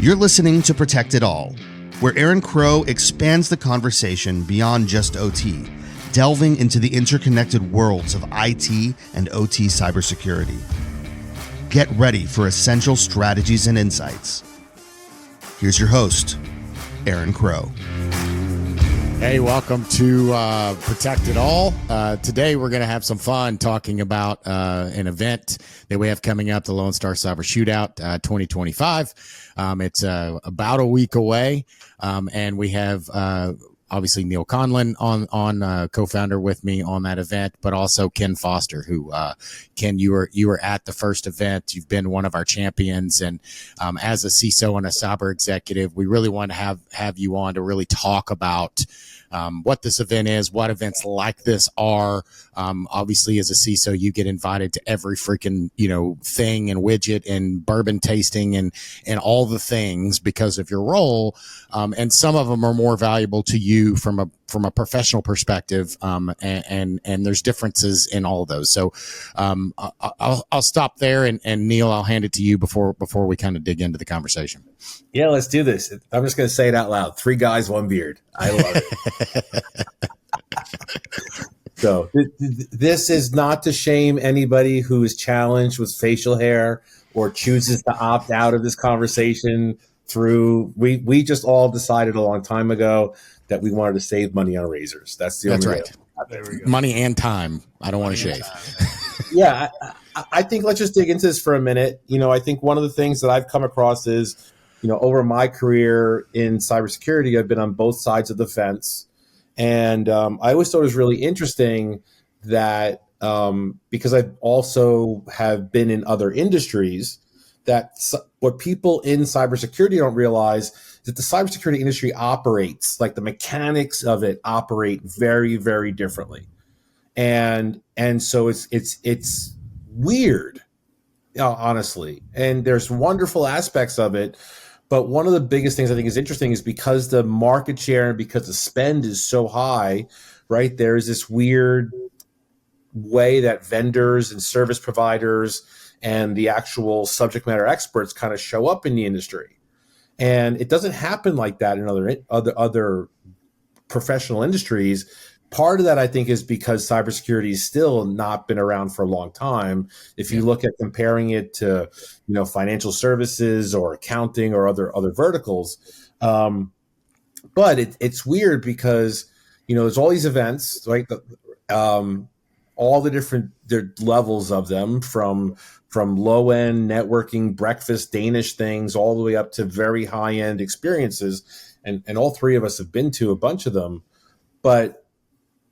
You're listening to Protect It All, where Aaron Crow expands the conversation beyond just OT, delving into the interconnected worlds of IT and OT cybersecurity. Get ready for essential strategies and insights. Here's your host, Aaron Crow. Hey, welcome to Protect It All. Today, we're going to have some fun talking about an event that we have coming up, the Lone Star Cyber Shootout 2025. It's about a week away, and we have obviously Neal Conlon on co-founder with me on that event, but also Ken Foster, who Ken, you were at the first event. You've been one of our champions, and as a CISO and a cyber executive, we really want to have you on to really talk about what this event is, what events like this are. Obviously, as a CISO, you get invited to every freaking, thing and widget and bourbon tasting and all the things because of your role. And some of them are more valuable to you from a professional perspective. And there's differences in all of those. So, I'll stop there and Neal, I'll hand it to you before we kind of dig into the conversation. Yeah, let's do this. I'm just going to say it out loud. 3 guys, 1 beard. I love it. So this is not to shame anybody who is challenged with facial hair or chooses to opt out of this conversation through. We just all decided a long time ago that we wanted to save money on razors. That's the only right. There we go. Money and time. I don't want to shave. Yeah, I think let's just dig into this for a minute. I think one of the things that I've come across is, over my career in cybersecurity, I've been on both sides of the fence. And I always thought it was really interesting that because I also have been in other industries, that what people in cybersecurity don't realize is that the cybersecurity industry operates, like the mechanics of it operate very, very differently. And so it's weird, honestly. And there's wonderful aspects of it. But one of the biggest things I think is interesting is because the market share and because the spend is so high, right? There's this weird way that vendors and service providers and the actual subject matter experts kind of show up in the industry. And it doesn't happen like that in other professional industries. Part of that, I think, is because cybersecurity has still not been around for a long time. If you look at comparing it to, financial services or accounting or other verticals. But it's weird because, there's all these events, right? All the different levels of them from low end networking, breakfast, Danish things, all the way up to very high end experiences. And all 3 of us have been to a bunch of them. But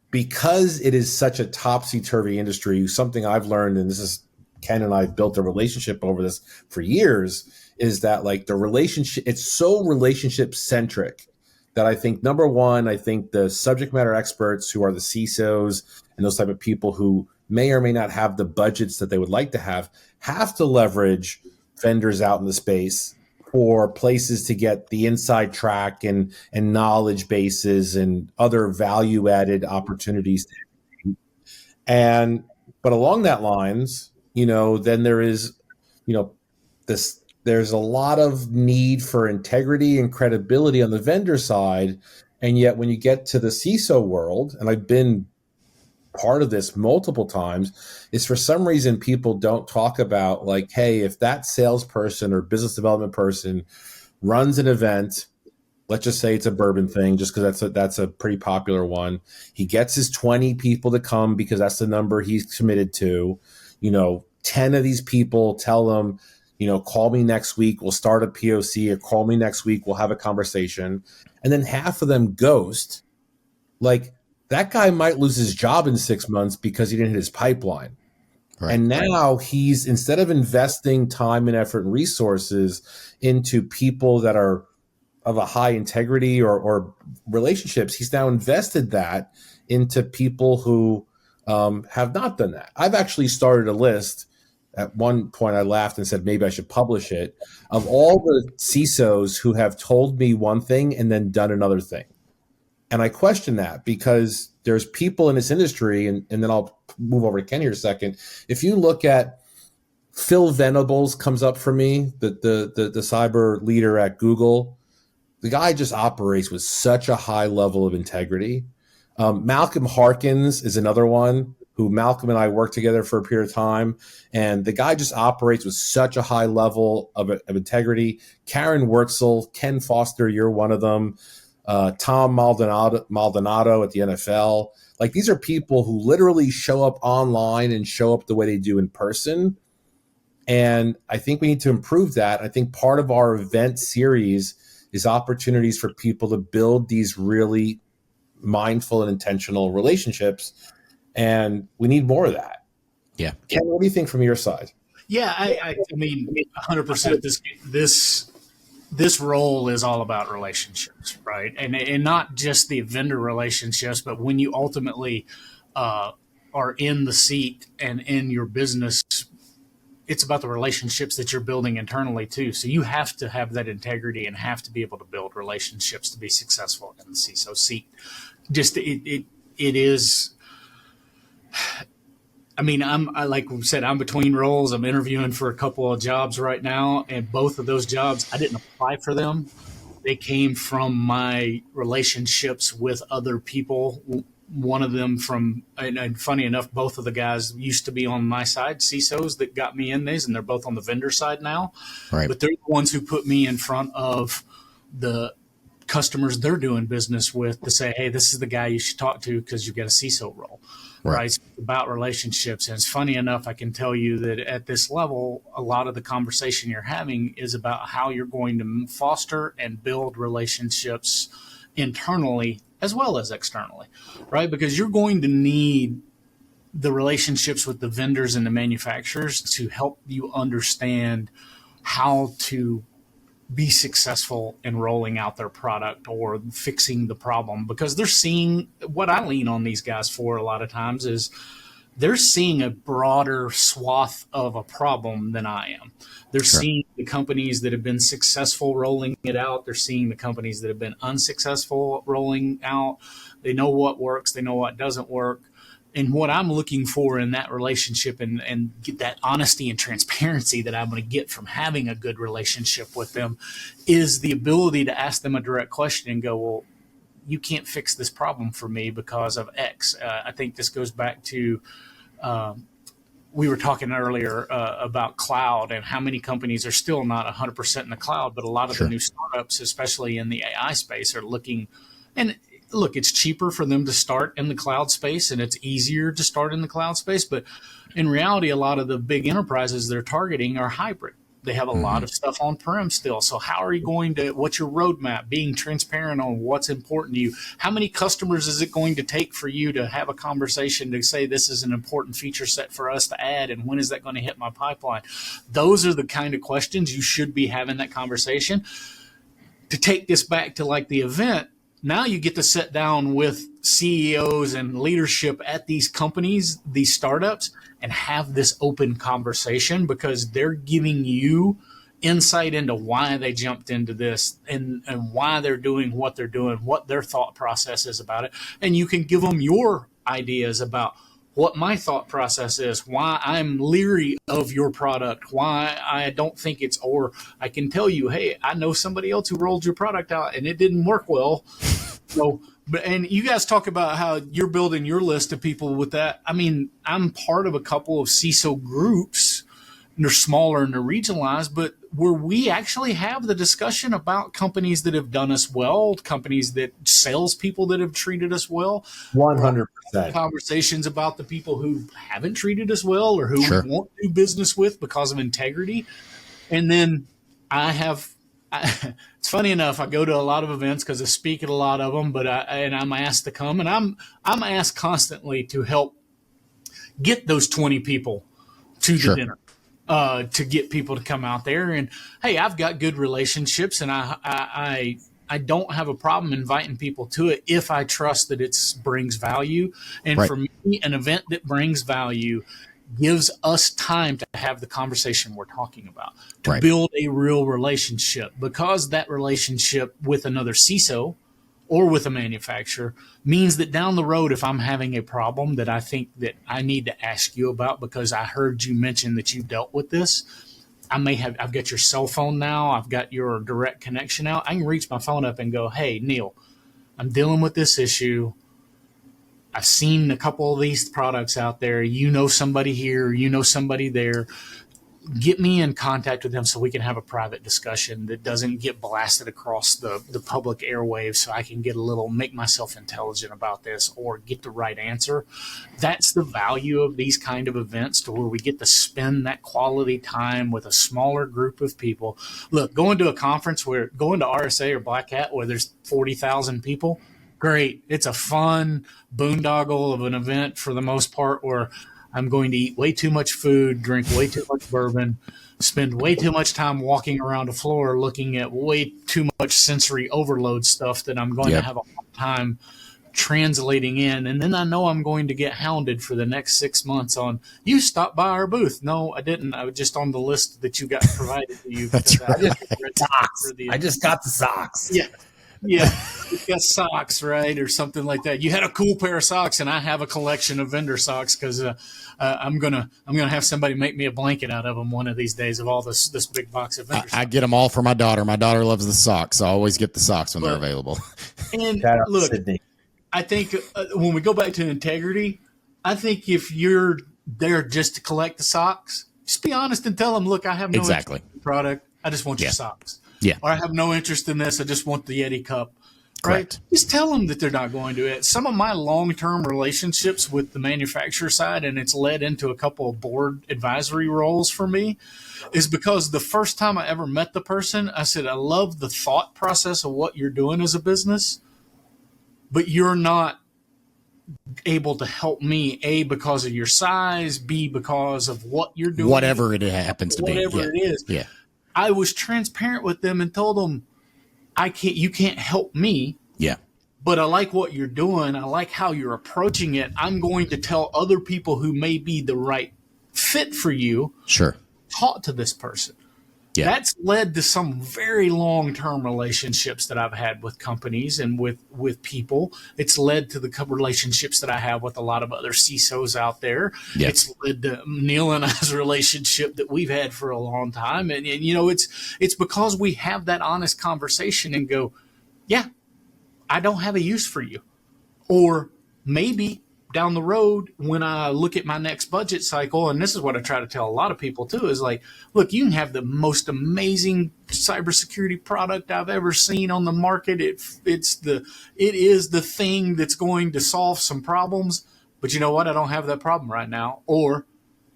because it is such a topsy-turvy industry, something I've learned, and this is Ken and I have built a relationship over this for years, is that like the relationship, it's so relationship centric that I think, number one, I think the subject matter experts who are the CISOs and those type of people who may or may not have the budgets that they would like to have to leverage vendors out in the space for places to get the inside track and knowledge bases and other value added opportunities. But along that lines, then there is, there's a lot of need for integrity and credibility on the vendor side. And yet when you get to the CISO world, and I've been part of this multiple times, is for some reason people don't talk about like, hey, if that salesperson or business development person runs an event, let's just say it's a bourbon thing, just because that's a pretty popular one. He gets his 20 people to come because that's the number he's committed to. 10 of these people tell him, call me next week, we'll start a POC, or call me next week, we'll have a conversation. And then half of them ghost. Like, that guy might lose his job in 6 months because he didn't hit his pipeline. Right. And now he's, instead of investing time and effort and resources into people that are of a high integrity or relationships, he's now invested that into people who have not done that. I've actually started a list. At one point I laughed and said maybe I should publish it, of all the CISOs who have told me one thing and then done another thing. And I question that because there's people in this industry, and then I'll move over to Ken here a second. If you look at Phil Venables comes up for me, the cyber leader at Google. The guy just operates with such a high level of integrity. Malcolm Harkins is another one who Malcolm and I worked together for a period of time. And the guy just operates with such a high level of integrity. Karen Wurtzel, Ken Foster, you're one of them. Tom Maldonado at the NFL. Like, these are people who literally show up online and show up the way they do in person. And I think we need to improve that. I think part of our event series is opportunities for people to build these really mindful and intentional relationships. And we need more of that. Yeah. Ken, what do you think from your side? Yeah, I mean, 100%. This role is all about relationships, right? And not just the vendor relationships, but when you ultimately are in the seat and in your business, it's about the relationships that you're building internally too. So you have to have that integrity and have to be able to build relationships to be successful in the CISO seat. Just it is. I mean, like we said, I'm between roles. I'm interviewing for a couple of jobs right now, and both of those jobs, I didn't apply for them. They came from my relationships with other people. One of them and funny enough, both of the guys used to be on my side, CISOs that got me in these, and they're both on the vendor side now. Right. But they're the ones who put me in front of the customers they're doing business with to say, hey, this is the guy you should talk to because you get a CISO role. Right. It's about relationships. And it's funny enough, I can tell you that at this level, a lot of the conversation you're having is about how you're going to foster and build relationships internally as well as externally, right? Because you're going to need the relationships with the vendors and the manufacturers to help you understand how to be successful in rolling out their product or fixing the problem, because they're seeing what I lean on these guys for a lot of times is they're seeing a broader swath of a problem than I am. They're seeing the companies that have been successful rolling it out. They're seeing the companies that have been unsuccessful rolling out. They know what works. They know what doesn't work. And what I'm looking for in that relationship and get that honesty and transparency that I'm going to get from having a good relationship with them is the ability to ask them a direct question and go, well, you can't fix this problem for me because of X. I think this goes back to we were talking earlier about cloud and how many companies are still not 100% in the cloud, but a lot of the new startups, especially in the AI space, are looking and look, it's cheaper for them to start in the cloud space and it's easier to start in the cloud space. But in reality, a lot of the big enterprises they're targeting are hybrid. They have a lot of stuff on-prem still. So how are you going to, what's your roadmap? Being transparent on what's important to you. How many customers is it going to take for you to have a conversation to say this is an important feature set for us to add? And when is that going to hit my pipeline? Those are the kind of questions you should be having that conversation. To take this back to like the event, now you get to sit down with CEOs and leadership at these companies, these startups, and have this open conversation because they're giving you insight into why they jumped into this and why they're doing what they're doing, what their thought process is about it. And you can give them your ideas about what my thought process is, why I'm leery of your product, why I don't think it's, or I can tell you, hey, I know somebody else who rolled your product out and it didn't work well. So, and you guys talk about how you're building your list of people with that. I mean, I'm part of a couple of CISO groups. They're smaller and they're regionalized, but where we actually have the discussion about companies that have done us well, companies that salespeople that have treated us well. 100%. Conversations about the people who haven't treated us well or who we won't do business with because of integrity. And then it's funny enough, I go to a lot of events because I speak at a lot of them, but I'm asked to come, and I'm asked constantly to help get those 20 people to the dinner. To get people to come out there. And hey, I've got good relationships and I don't have a problem inviting people to it if I trust that it brings value. And for me, an event that brings value gives us time to have the conversation we're talking about, to build a real relationship, because that relationship with another CISO or with a manufacturer means that down the road, if I'm having a problem that I think that I need to ask you about because I heard you mention that you dealt with this, I've got your cell phone now. I've got your direct connection now. I can reach my phone up and go, hey, Neal, I'm dealing with this issue. I've seen a couple of these products out there. You know somebody here, you know somebody there. Get me in contact with them so we can have a private discussion that doesn't get blasted across the public airwaves, so I can make myself intelligent about this or get the right answer. That's the value of these kind of events, to where we get to spend that quality time with a smaller group of people. Look, going to RSA or Black Hat where there's 40,000 people, great. It's a fun boondoggle of an event for the most part, where I'm going to eat way too much food, drink way too much bourbon, spend way too much time walking around the floor looking at way too much sensory overload stuff that I'm going to have a hard time translating in. And then I know I'm going to get hounded for the next 6 months on, you stopped by our booth. No, I didn't. I was just on the list that you got provided to you. That's right. I just got the socks. Yeah. Yeah, you got socks, right, or something like that. You had a cool pair of socks, and I have a collection of vendor socks because I'm gonna have somebody make me a blanket out of them one of these days, of all this big box of vendor socks. I get them all for my daughter. My daughter loves the socks, so I always get the socks when they're available. And Shout out look, Sydney. I think when we go back to integrity, I think if you're there just to collect the socks, just be honest and tell them, look, I have no interest in the product. I just want your socks. Yeah. Or I have no interest in this. I just want the Yeti cup. Right? Correct. Just tell them that they're not going to it. Some of my long-term relationships with the manufacturer side, and it's led into a couple of board advisory roles for me, is because the first time I ever met the person, I said, I love the thought process of what you're doing as a business, but you're not able to help me, A, because of your size, B, because of what you're doing. Whatever it happens to be. Whatever it is. Yeah. I was transparent with them and told them, you can't help me. Yeah. But I like what you're doing. I like how you're approaching it. I'm going to tell other people who may be the right fit for you. Sure. Talk to this person. Yeah. That's led to some very long-term relationships that I've had with companies and with people. It's led to the relationships that I have with a lot of other CISOs out there. Yeah. It's led to Neal and I's relationship that we've had for a long time. And you know, it's because we have that honest conversation and go, yeah, I don't have a use for you. Or maybe down the road, when I look at my next budget cycle, and this is what I try to tell a lot of people too, is like, look, you can have the most amazing cybersecurity product I've ever seen on the market. It is the thing that's going to solve some problems, but you know what? I don't have that problem right now. Or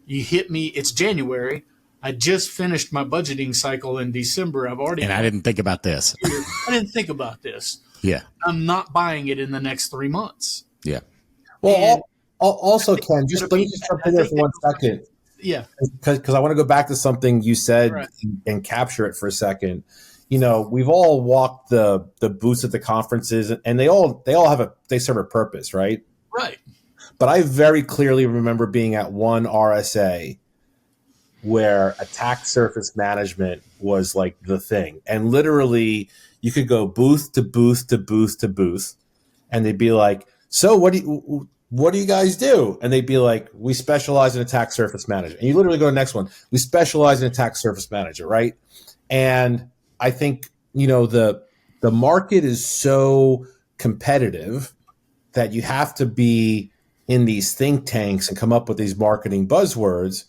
you hit me, it's January. I just finished my budgeting cycle in December. I didn't think about this. I didn't think about this. Yeah. I'm not buying it in the next 3 months. Yeah. Well, also, Ken, let me just jump in there for 1 second. Yeah. Because I want to go back to something you said and capture it for a second. You know, we've all walked the booths at the conferences, and they serve a purpose, right? Right. But I very clearly remember being at one RSA where attack surface management was like the thing. And literally you could go booth to booth to booth to booth, and they'd be like, so what do you guys do? And they'd be like, we specialize in attack surface management. And you literally go to the next one. We specialize in attack surface management, right? And I think, you know, the market is so competitive that you have to be in these think tanks and come up with these marketing buzzwords.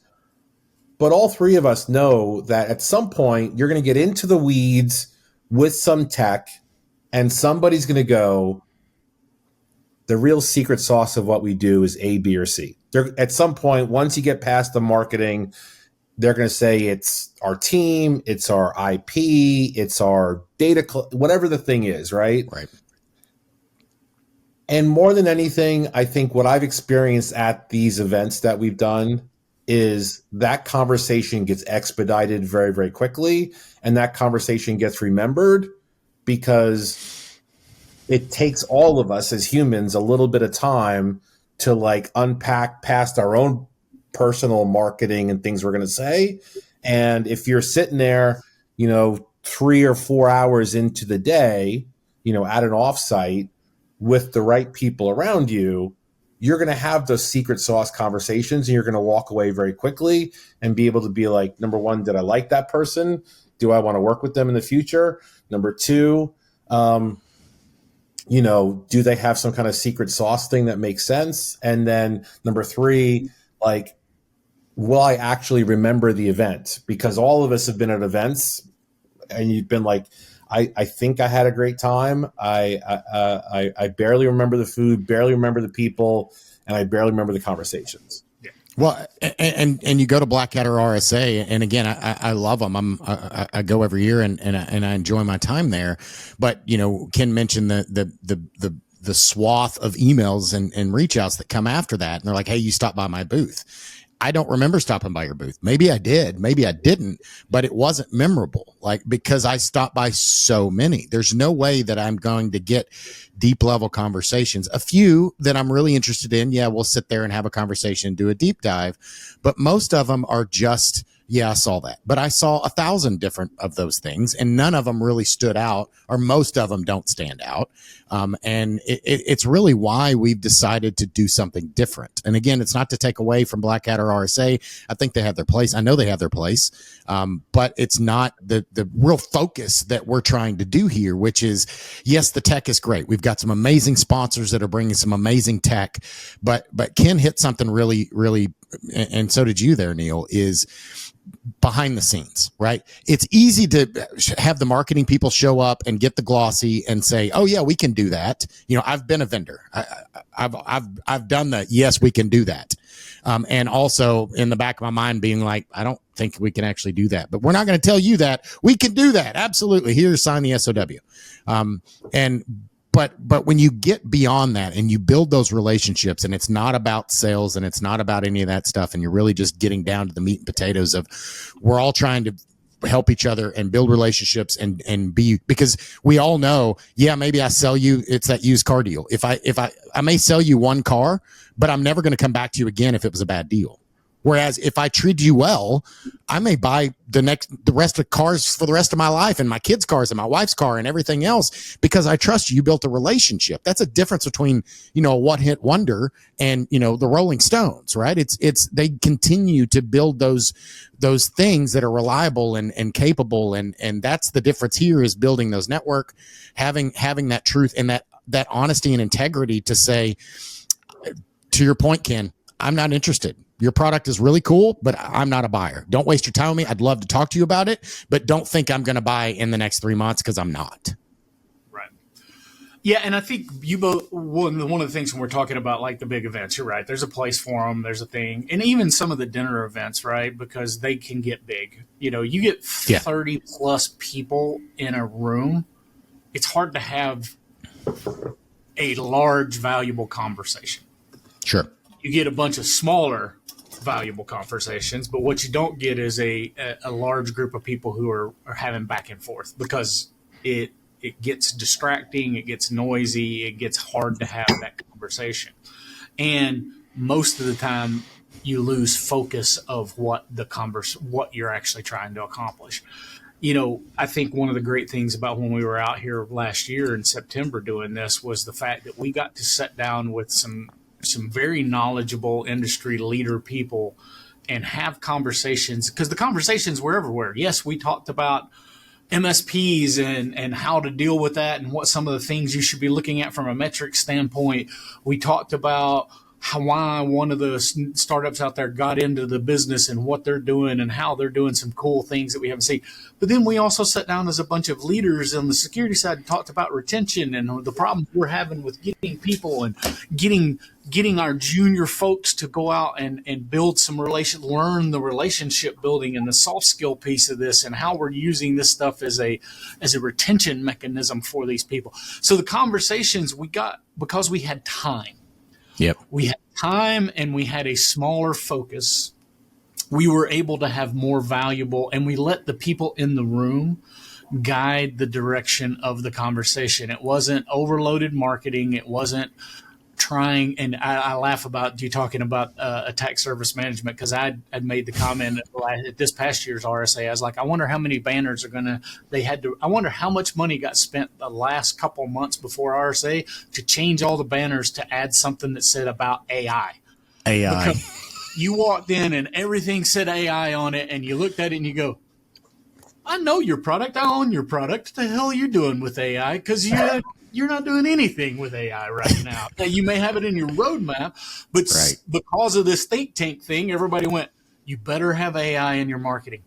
But all three of us know that at some point you're going to get into the weeds with some tech, and somebody's going to go, the real secret sauce of what we do is A, B, or C. At some point, once you get past the marketing, they're going to say it's our team, it's our IP, it's our data, whatever the thing is, right? Right. And more than anything, I think what I've experienced at these events that we've done is that conversation gets expedited very, very quickly, and that conversation gets remembered because it takes all of us as humans a little bit of time to like unpack past our own personal marketing and things we're going to say. And if you're sitting there, you know, 3 or 4 hours into the day at an offsite with the right people around you, you're going to have those secret sauce conversations, and you're going to walk away very quickly and be able to be like, number one, did I like that person? Do I want to work with them in the future? Number two, do they have some kind of secret sauce thing that makes sense? And then number three, like, will I actually remember the event? Because all of us have been at events and you've been like, I think I had a great time. I barely remember the food, barely remember the people, and I barely remember the conversations. Well, and you go to Black Hat or RSA, and again, I love them. I go every year, and I enjoy my time there. But Ken mentioned the swath of emails and reach outs that come after that, and they're like, "Hey, you stopped by my booth." I don't remember stopping by your booth. Maybe I did, maybe I didn't, but it wasn't memorable, like, because I stopped by so many. There's no way that I'm going to get deep level conversations. A few that I'm really interested in, yeah, we'll sit there and have a conversation and do a deep dive, but most of them are just, yeah, I saw that, but I saw 1,000 different of those things, and none of them really stood out, or most of them don't stand out. And it's really why we've decided to do something different. And again, it's not to take away from Black Hat or RSA. I think they have their place. I know they have their place, but it's not the real focus that we're trying to do here, which is, yes, the tech is great. We've got some amazing sponsors that are bringing some amazing tech, but Ken hit something really, really, and so did you there, Neal, is behind the scenes, right? It's easy to have the marketing people show up and get the glossy and say, "Oh yeah, we can do that." I've been a vendor. I've done that. Yes, we can do that. And also in the back of my mind being like, I don't think we can actually do that, but we're not going to tell you that we can do that. Absolutely. Here, sign the SOW. But when you get beyond that and you build those relationships, and it's not about sales and it's not about any of that stuff, and you're really just getting down to the meat and potatoes of, we're all trying to help each other and build relationships and be, because we all know, yeah, maybe I sell you, it's that used car deal. If I may sell you one car, but I'm never going to come back to you again if it was a bad deal. Whereas if I treat you well, I may buy the rest of cars for the rest of my life, and my kids' cars and my wife's car and everything else, because I trust you. You built a relationship. That's a difference between, a one-hit wonder and, the Rolling Stones, right? It's they continue to build those things that are reliable and capable. And that's the difference here, is building those network, having that truth and that honesty and integrity to say, to your point, Ken, I'm not interested. Your product is really cool, but I'm not a buyer. Don't waste your time with me. I'd love to talk to you about it, but don't think I'm going to buy in the next 3 months, because I'm not. Right. Yeah, and I think you both, one of the things when we're talking about like the big events, you're right. There's a place for them. There's a thing. And even some of the dinner events, right? Because they can get big. You get 30 plus people in a room. It's hard to have a large, valuable conversation. Sure. You get a bunch of smaller, valuable conversations, but what you don't get is a large group of people who are having back and forth, because it gets distracting, it gets noisy, it gets hard to have that conversation. And most of the time you lose focus of what you're actually trying to accomplish. I think one of the great things about when we were out here last year in September doing this was the fact that we got to sit down with some very knowledgeable industry leader people and have conversations, because the conversations were everywhere. Yes, we talked about MSPs and how to deal with that and what some of the things you should be looking at from a metric standpoint. We talked about why one of the startups out there got into the business and what they're doing and how they're doing some cool things that we haven't seen. But then we also sat down as a bunch of leaders on the security side and talked about retention and the problems we're having with getting people and getting our junior folks to go out and build some learn the relationship building and the soft skill piece of this, and how we're using this stuff as a retention mechanism for these people. So the conversations we got, because we had time. Yep. We had time and we had a smaller focus. We were able to have more valuable, and we let the people in the room guide the direction of the conversation. It wasn't overloaded marketing. It wasn't trying, and I laugh about you talking about attack surface management, because I'd made the comment at this past year's RSA. I was like, I wonder how many banners I wonder how much money got spent the last couple months before RSA to change all the banners to add something that said about AI. Because you walked in and everything said AI on it, and you looked at it and you go, I know your product. I own your product. What the hell are you doing with AI? Because you're not doing anything with AI right now. Now, you may have it in your roadmap, but because of this think tank thing, everybody went, you better have AI in your marketing.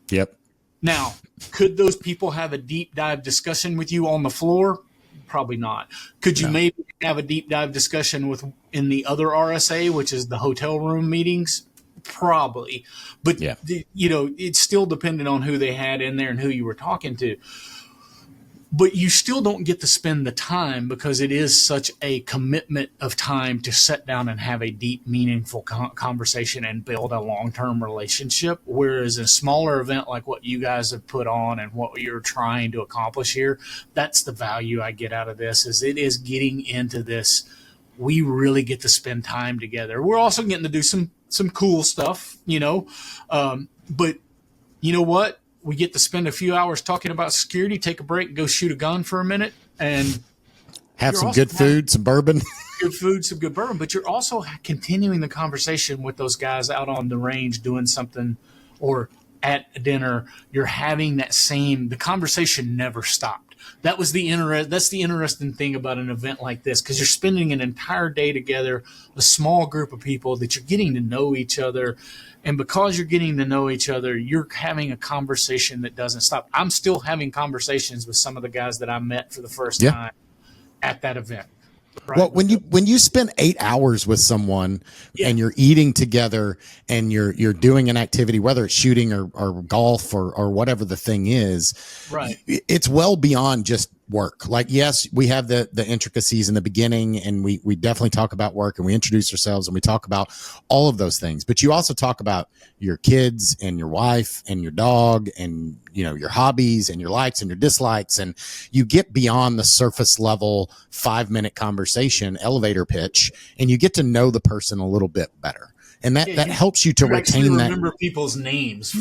Yep. Now, could those people have a deep dive discussion with you on the floor? Probably not. Could you maybe have a deep dive discussion in the other RSA, which is the hotel room meetings? Probably. But, it's still dependent on who they had in there and who you were talking to. But you still don't get to spend the time, because it is such a commitment of time to sit down and have a deep, meaningful conversation and build a long-term relationship. Whereas a smaller event like what you guys have put on and what you're trying to accomplish here, that's the value I get out of this, is it is getting into this. We really get to spend time together. We're also getting to do some cool stuff, but you know what? We get to spend a few hours talking about security, take a break, go shoot a gun for a minute, and have some good food, some bourbon. Good food, some good bourbon. But you're also continuing the conversation with those guys out on the range doing something, or at dinner. You're having the conversation never stopped. That's the interesting thing about an event like this, because you're spending an entire day together, a small group of people that you're getting to know each other. And because you're getting to know each other, you're having a conversation that doesn't stop. I'm still having conversations with some of the guys that I met for the first time at that event. Right? Well, when you spend 8 hours with someone and you're eating together and you're doing an activity, whether it's shooting or golf or whatever the thing is, right, it's well beyond just work. Like, yes, we have the intricacies in the beginning, and we definitely talk about work, and we introduce ourselves, and we talk about all of those things. But you also talk about your kids and your wife and your dog and, your hobbies and your likes and your dislikes. And you get beyond the surface level 5-minute conversation, elevator pitch, and you get to know the person a little bit better. And that helps you to retain that. Remember people's names.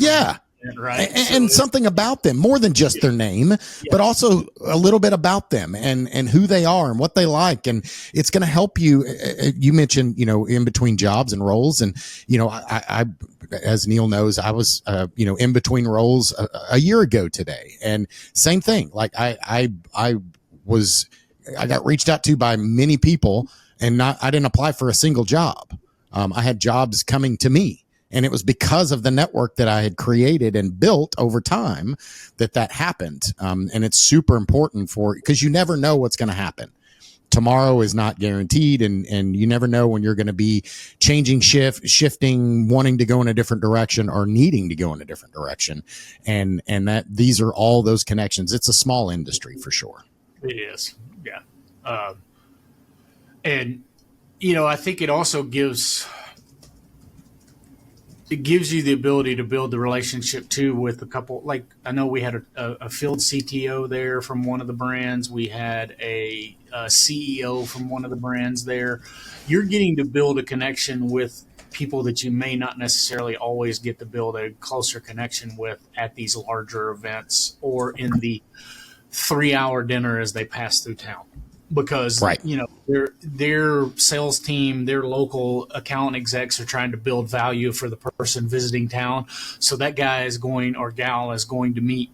Right. And something about them, more than just their name, but also a little bit about them and who they are and what they like. And it's going to help you. You mentioned, in between jobs and roles. And, I as Neal knows, I was, in between roles a year ago today. And same thing. Like I got reached out to by many people, and I didn't apply for a single job. I had jobs coming to me. And it was because of the network that I had created and built over time that happened. And it's super important because you never know what's going to happen. Tomorrow is not guaranteed, and you never know when you're going to be changing shifting, wanting to go in a different direction or needing to go in a different direction. And that these are all those connections. It's a small industry for sure. It is. Yeah. And, I think it also gives you the ability to build the relationship too with a couple. Like, I know we had a field CTO there from one of the brands. We had a CEO from one of the brands there. You're getting to build a connection with people that you may not necessarily always get to build a closer connection with at these larger events or in the 3-hour dinner as they pass through town. Because, their sales team, their local account execs are trying to build value for the person visiting town. So that guy or gal is going to meet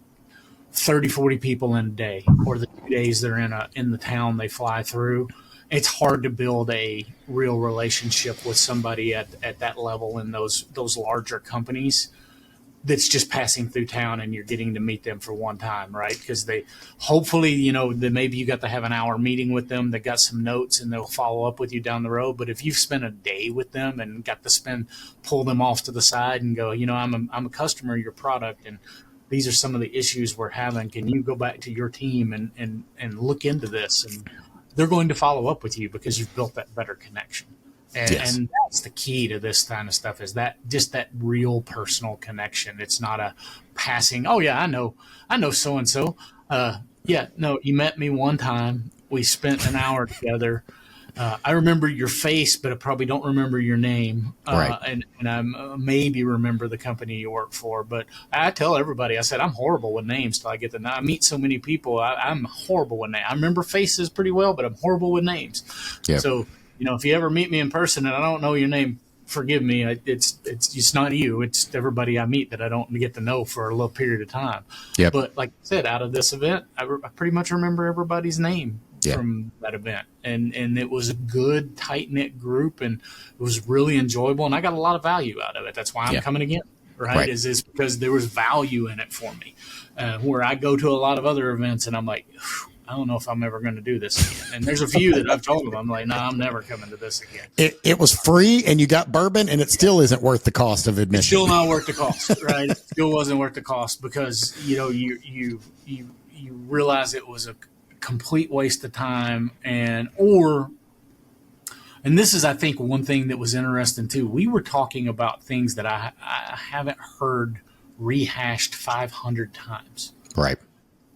30, 40 people in a day, or the 2 days they're in the town they fly through. It's hard to build a real relationship with somebody at that level in those larger companies. That's just passing through town and you're getting to meet them for one time, right? Because they hopefully, maybe you got to have an hour meeting with them. They got some notes and they'll follow up with you down the road. But if you've spent a day with them and got to pull them off to the side and go, I'm a customer of your product, and these are some of the issues we're having. Can you go back to your team and look into this? And they're going to follow up with you because you've built that better connection. And that's the key to this kind of stuff, is that just that real personal connection. It's not a passing, oh yeah, I know so-and-so. You met me one time. We spent an hour together I remember your face, but I probably don't remember your name. Right. And I maybe remember the company you work for. But I tell everybody, I said, I'm horrible with names till I get to know. I meet so many people. I'm horrible with names. I remember faces pretty well, but I'm horrible with names. Yep. So, if you ever meet me in person and I don't know your name, forgive me. It's not you. It's everybody I meet that I don't get to know for a little period of time. Yep. But like I said, out of this event, I pretty much remember everybody's name from that event. And it was a good, tight-knit group, and it was really enjoyable, and I got a lot of value out of it. That's why I'm coming again, right? Is because there was value in it for me. Where I go to a lot of other events, and I'm like, I don't know if I'm ever going to do this again. And there's a few that I've told them, I'm like, I'm never coming to this again. It was free, and you got bourbon, and it still isn't worth the cost of admission. It's still not worth the cost, right? It still wasn't worth the cost because, you realize it was a complete waste of time. And this is, I think, one thing that was interesting too. We were talking about things that I haven't heard rehashed 500 times. Right.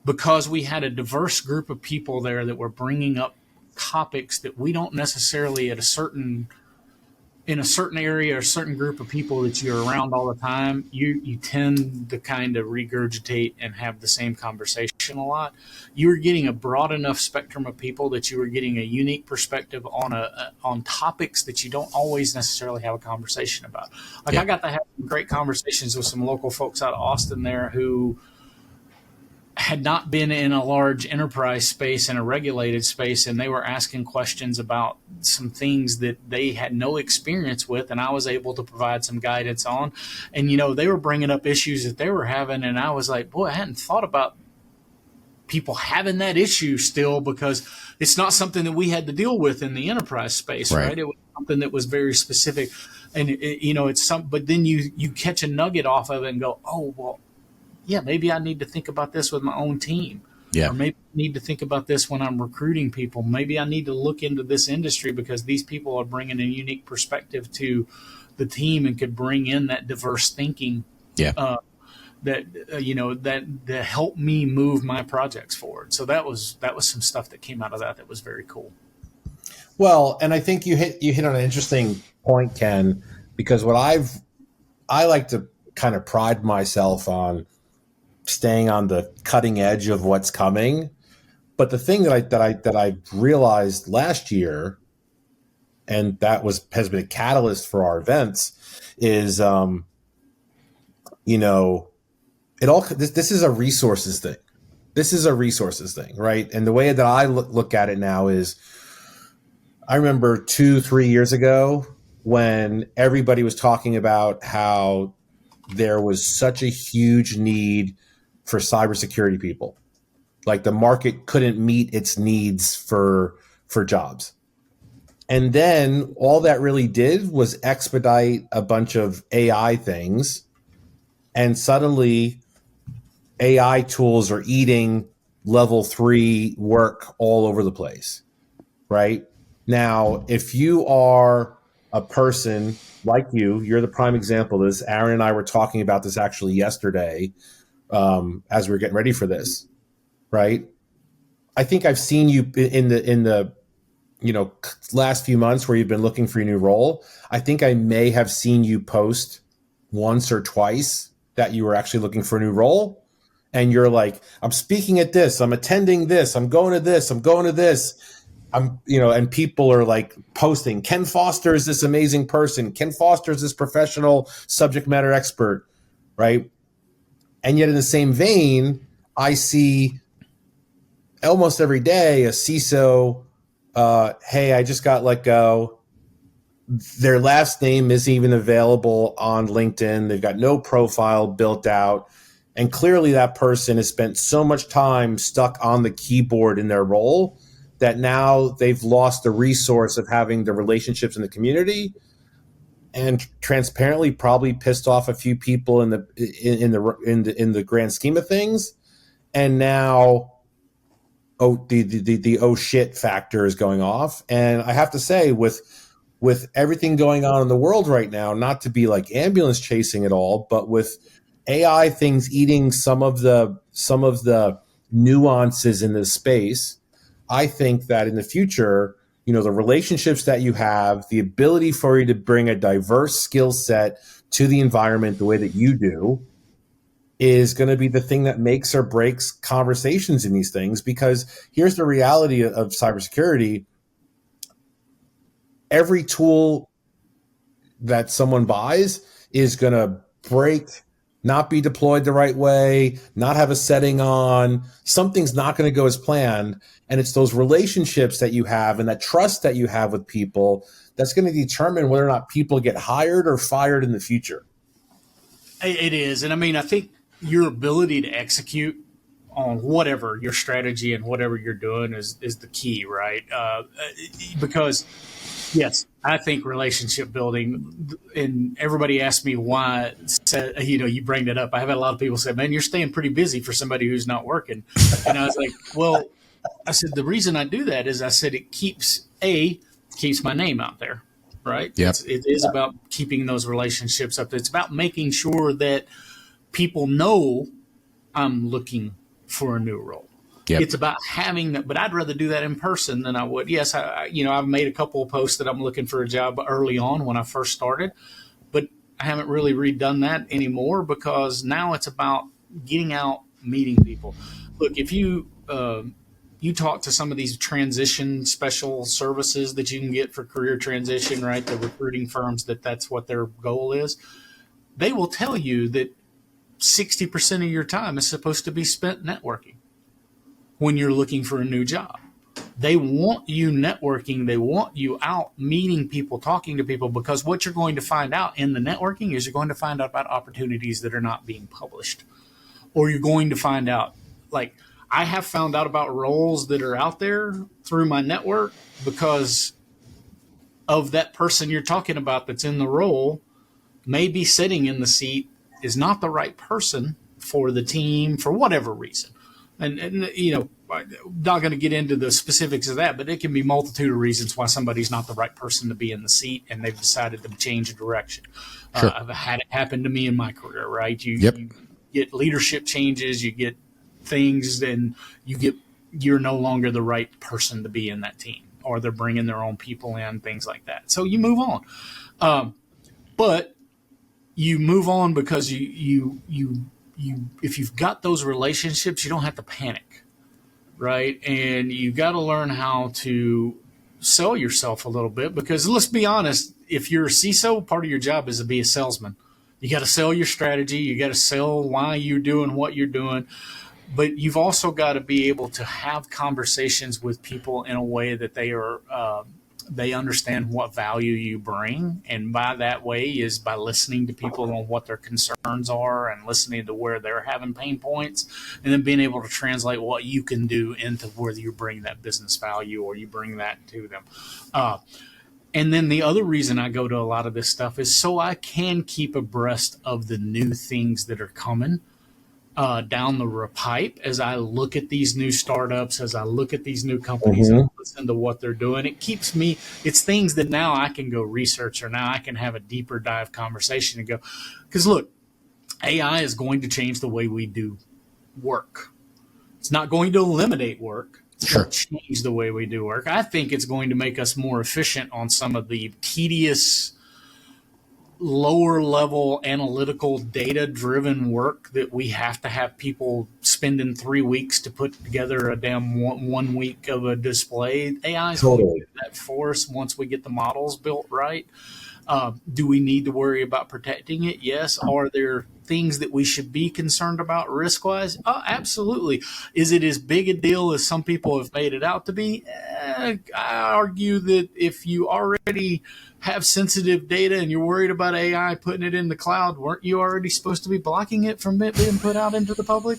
Because we had a diverse group of people there that were bringing up topics that we don't necessarily in a certain area or a certain group of people that you're around all the time, you tend to kind of regurgitate and have the same conversation a lot. You were getting a broad enough spectrum of people that you were getting a unique perspective on topics that you don't always necessarily have a conversation about. Like I got to have some great conversations with some local folks out of Austin there who had not been in a large enterprise space and a regulated space, and they were asking questions about some things that they had no experience with, and I was able to provide some guidance on. And they were bringing up issues that they were having, and I was like, boy, I hadn't thought about people having that issue still, because it's not something that we had to deal with in the enterprise space, right? It was something that was very specific, and it's but then you catch a nugget off of it and go, oh, well, yeah, maybe I need to think about this with my own team. Yeah. Or maybe I need to think about this when I'm recruiting people. Maybe I need to look into this industry because these people are bringing a unique perspective to the team and could bring in that diverse thinking. Yeah. That helped me move my projects forward. So that was some stuff that came out of that was very cool. Well, and I think you hit on an interesting point, Ken, because I like to kind of pride myself on staying on the cutting edge of what's coming. But the thing that I realized last year, and that has been a catalyst for our events, is this is a resources thing. This is a resources thing, right? And the way that I look at it now is, I remember 2-3 years ago when everybody was talking about how there was such a huge need for cybersecurity people. Like the market couldn't meet its needs for jobs. And then all that really did was expedite a bunch of AI things. And suddenly AI tools are eating level 3 work all over the place, right? Now, if you are a person like you're the prime example of this. Aaron and I were talking about this actually yesterday as we were getting ready for this, right? I think I've seen you in the last few months where you've been looking for your new role. I think I may have seen you post once or twice that you were actually looking for a new role. And you're like, I'm speaking at this, I'm attending this, I'm going to this, I'm going to this. And people are like posting, Ken Foster is this amazing person. Ken Foster is this professional subject matter expert, right? And yet in the same vein, I see almost every day a CISO, hey, I just got let go. Their last name isn't even available on LinkedIn. They've got no profile built out. And clearly that person has spent so much time stuck on the keyboard in their role that now they've lost the resource of having the relationships in the community, and transparently probably pissed off a few people in the grand scheme of things. And now, the oh shit factor is going off. And I have to say, with everything going on in the world right now, not to be like ambulance chasing at all, but with AI things eating some of the nuances in this space, I think that in the future, the relationships that you have, the ability for you to bring a diverse skill set to the environment the way that you do is going to be the thing that makes or breaks conversations in these things. Because here's the reality of cybersecurity. Every tool that someone buys is going to break, not be deployed the right way, not have a setting on. Something's not going to go as planned. And it's those relationships that you have and that trust that you have with people that's going to determine whether or not people get hired or fired in the future. It is. And I mean, I think your ability to execute on whatever your strategy and whatever you're doing is the key, right? Because yes, I think relationship building, and everybody asks me why, you bring that up. I have had a lot of people say, man, you're staying pretty busy for somebody who's not working. And I was like, well, I said, the reason I do that is I said, it keeps my name out there, right? Yep. It is about keeping those relationships up. It's about making sure that people know I'm looking for a new role. Yep. It's about having that, but I'd rather do that in person than I would. Yes, I've made a couple of posts that I'm looking for a job early on when I first started, but I haven't really redone that anymore because now it's about getting out, meeting people. Look, if you talk to some of these transition special services that you can get for career transition, right? The recruiting firms that's what their goal is. They will tell you that 60% of your time is supposed to be spent networking when you're looking for a new job. They want you networking. They want you out meeting people, talking to people, because what you're going to find out in the networking is you're going to find out about opportunities that are not being published. Or you're going to find out, like I have found out about roles that are out there through my network because of that person you're talking about that's in the role may be sitting in the seat is not the right person for the team for whatever reason. And I'm not going to get into the specifics of that, but it can be a multitude of reasons why somebody's not the right person to be in the seat and they've decided to change a direction. Sure. I've had it happen to me in my career, right? Yep. You get leadership changes, you get things, and you're no longer the right person to be in that team, or they're bringing their own people in, things like that. So you move on. But you move on because you if you've got those relationships, you don't have to panic, right? And you got to learn how to sell yourself a little bit, because let's be honest, if you're a CISO, part of your job is to be a salesman. You got to sell your strategy. You got to sell why you're doing what you're doing. But you've also got to be able to have conversations with people in a way that they understand what value you bring. And by that way is by listening to people on what their concerns are and listening to where they're having pain points, and then being able to translate what you can do into whether you bring that business value or you bring that to them. And then the other reason I go to a lot of this stuff is so I can keep abreast of the new things that are coming down the pipe as I look at these new startups, as I look at these new companies and listen to what they're doing. It keeps me, it's things that now I can go research, or now I can have a deeper dive conversation and go, because look, AI is going to change the way we do work. It's not going to eliminate work. It's Sure. going to change the way we do work. I think it's going to make us more efficient on some of the tedious, lower level analytical data driven work that we have to have people spending 3 weeks to put together a damn one week of a display. AI is going to do that for us once we get the models built right. Do we need to worry about protecting it? Yes. Are there things that we should be concerned about risk wise? Oh, absolutely. Is it as big a deal as some people have made it out to be? I argue that if you already have sensitive data and you're worried about AI putting it in the cloud, weren't you already supposed to be blocking it from it being put out into the public?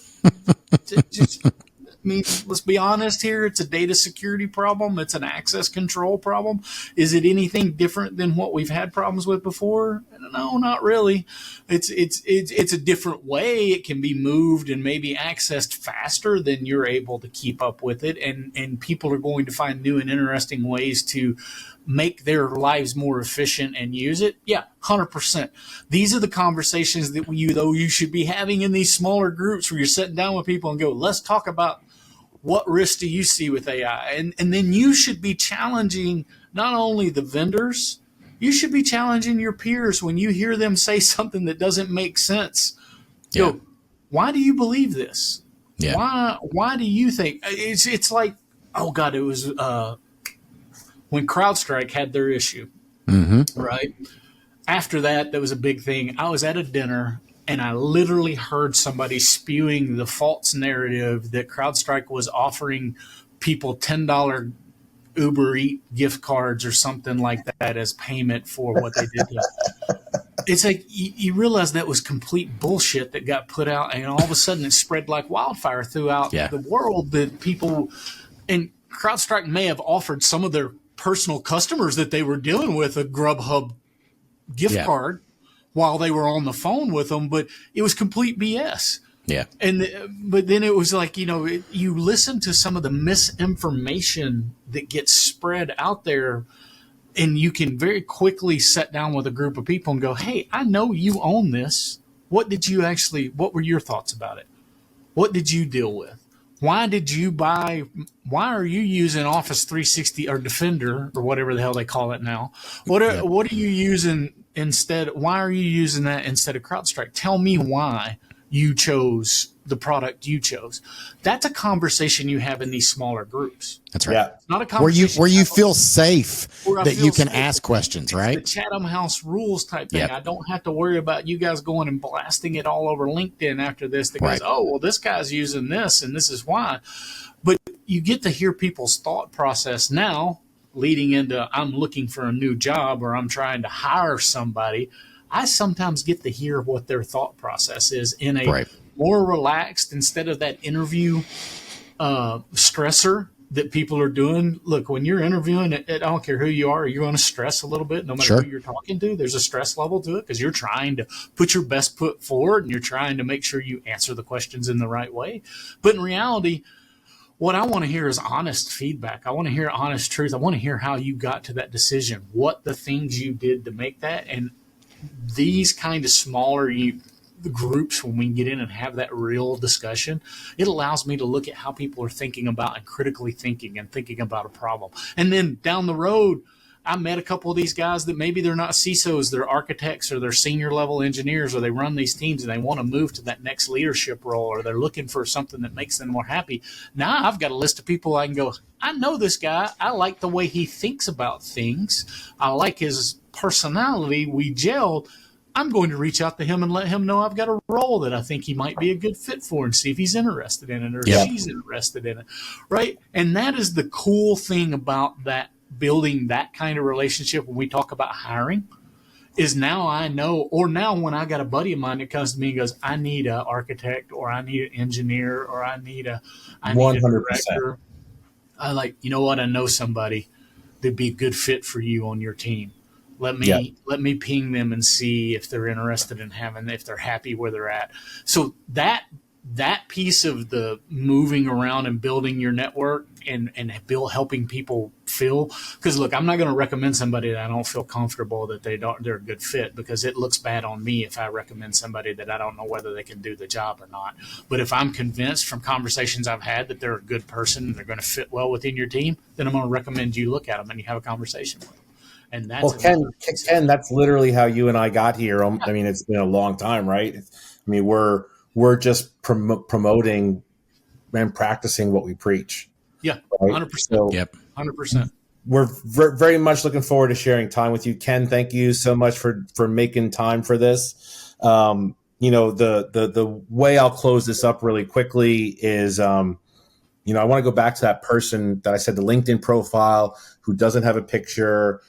I mean, let's be honest here. It's a data security problem. It's an access control problem. Is it anything different than what we've had problems with before? No, not really. It's a different way. It can be moved and maybe accessed faster than you're able to keep up with it. And people are going to find new and interesting ways to make their lives more efficient and use it. Yeah, 100%. These are the conversations that you should be having in these smaller groups where you're sitting down with people and go, let's talk about what risks do you see with AI? And then you should be challenging not only the vendors, you should be challenging your peers when you hear them say something that doesn't make sense. Go, why do you believe this? Yeah. Why do you think it's like, oh God, it was when CrowdStrike had their issue, right? After that, there was a big thing. I was at a dinner and I literally heard somebody spewing the false narrative that CrowdStrike was offering people $10 Uber Eat gift cards or something like that as payment for what they did. It's like you realize that was complete bullshit that got put out, and all of a sudden it spread like wildfire throughout the world. That people, and CrowdStrike may have offered some of their personal customers that they were dealing with a Grubhub gift card while they were on the phone with them, but it was complete BS. Yeah. But then it was like, you listen to some of the misinformation that gets spread out there, and you can very quickly sit down with a group of people and go, hey, I know you own this. What were your thoughts about it? What did you deal with? Why are you using Office 360 or Defender or whatever the hell they call it now? What are you using instead? Why are you using that instead of CrowdStrike? Tell me why you chose the product you chose. That's a conversation you have in these smaller groups. That's right. Yeah. It's not a conversation where you feel safe that you can ask questions, right? It's the Chatham House rules type thing. I don't have to worry about you guys going and blasting it all over LinkedIn after this. That goes, oh, well, this guy's using this and this is why. But you get to hear people's thought process now leading into I'm looking for a new job or I'm trying to hire somebody. I sometimes get to hear what their thought process is in a more relaxed, instead of that interview stressor that people are doing. Look, when you're interviewing, I don't care who you are going to stress a little bit, no matter who you're talking to. There's a stress level to it because you're trying to put your best foot forward and you're trying to make sure you answer the questions in the right way. But in reality, what I want to hear is honest feedback. I want to hear honest truth. I want to hear how you got to that decision, what the things you did to make that. And these kind of smaller groups, when we get in and have that real discussion, it allows me to look at how people are thinking about and critically thinking and thinking about a problem. And then down the road, I met a couple of these guys that maybe they're not CISOs, they're architects or they're senior level engineers, or they run these teams and they want to move to that next leadership role, or they're looking for something that makes them more happy. Now I've got a list of people I can go, I know this guy. I like the way he thinks about things. I like his personality. We gelled. I'm going to reach out to him and let him know I've got a role that I think he might be a good fit for and see if he's interested in it or she's interested in it. Right. And that is the cool thing about that, building that kind of relationship when we talk about hiring, is now I know, or now when I got a buddy of mine that comes to me and goes, I need an architect or I need an engineer or I need a director. I like, you know what? I know somebody that'd be a good fit for you on your team. Let me ping them and see if they're interested in if they're happy where they're at. So that piece of the moving around and building your network and helping people feel, because look, I'm not going to recommend somebody that I don't feel comfortable that they're a good fit, because it looks bad on me if I recommend somebody that I don't know whether they can do the job or not. But if I'm convinced from conversations I've had that they're a good person and they're going to fit well within your team, then I'm going to recommend you look at them and you have a conversation with them. And that's Ken, that's literally how you and I got here. I mean, it's been a long time, right? I mean, we're just promoting and practicing what we preach. Yeah, right? 100%. So 100%. We're very much looking forward to sharing time with you, Ken. Thank you so much for making time for this. The way I'll close this up really quickly is, I want to go back to that person that I said, the LinkedIn profile, who doesn't have a picture,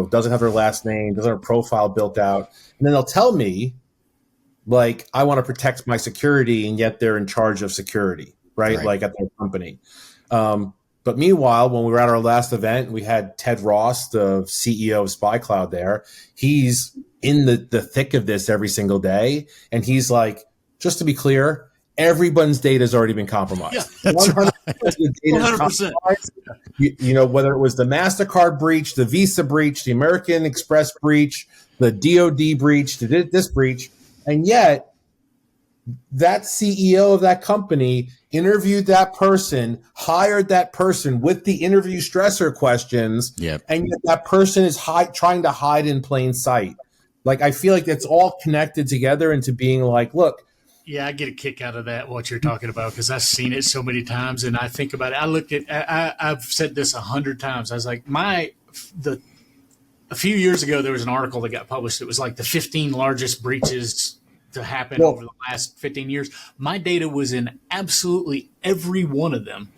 doesn't have their last name, doesn't have a profile built out. And then they'll tell me, like, I want to protect my security, and yet they're in charge of security, right? Like at their company. But meanwhile, when we were at our last event, we had Ted Ross, the CEO of SpyCloud there. He's in the thick of this every single day. And he's like, just to be clear, everyone's data has already been compromised. Yeah, that's 100% right. 100%. Whether it was the MasterCard breach, the Visa breach, the American Express breach, the DoD breach, this breach. And yet that CEO of that company interviewed that person, hired that person with the interview stressor questions, and yet that person is trying to hide in plain sight. Like, I feel like it's all connected together into being like, look. Yeah, I get a kick out of that, what you're talking about, because I've seen it so many times, and I think about it. I've said this 100 times. I was like, a few years ago, there was an article that got published. It was like the 15 largest breaches to happen over the last 15 years. My data was in absolutely every one of them.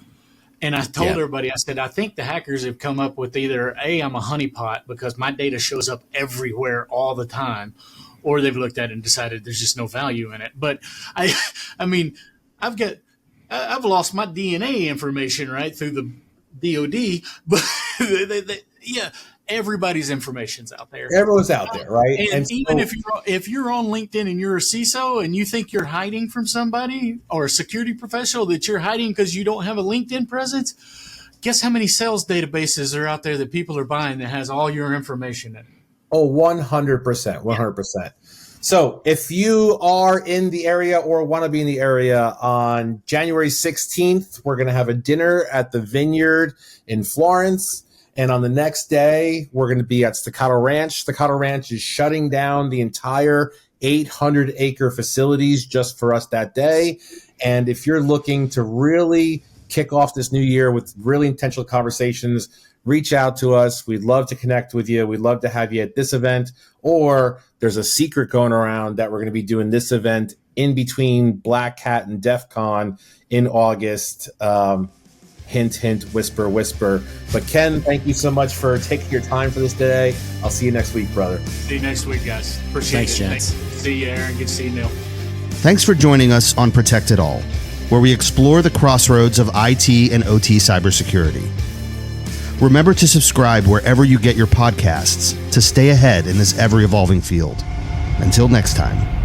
And I told everybody, I said, I think the hackers have come up with either I'm a honeypot because my data shows up everywhere all the time, or they've looked at it and decided there's just no value in it. But I mean, I've lost my DNA information right through the DOD, but everybody's information's out there. Everyone's out there, right? And even if you're on LinkedIn and you're a CISO and you think you're hiding from somebody, or a security professional that you're hiding because you don't have a LinkedIn presence, guess how many sales databases are out there that people are buying that has all your information in it? Oh, 100%, 100%. So if you are in the area or want to be in the area on January 16th, we're going to have a dinner at the Vineyard in Florence. And on the next day, we're going to be at Staccato Ranch. Staccato Ranch is shutting down the entire 800-acre facilities just for us that day. And if you're looking to really kick off this new year with really intentional conversations, reach out to us. We'd love to connect with you. We'd love to have you at this event. Or there's a secret going around that we're going to be doing this event in between Black Hat and DEF CON in August. Hint, hint, whisper, whisper. But Ken, thank you so much for taking your time for this today. I'll see you next week, brother. See you next week, guys. Appreciate it. Thanks, gents. See you, Aaron. Good to see you, Neal. Thanks for joining us on Protect It All, where we explore the crossroads of IT and OT cybersecurity. Remember to subscribe wherever you get your podcasts to stay ahead in this ever-evolving field. Until next time.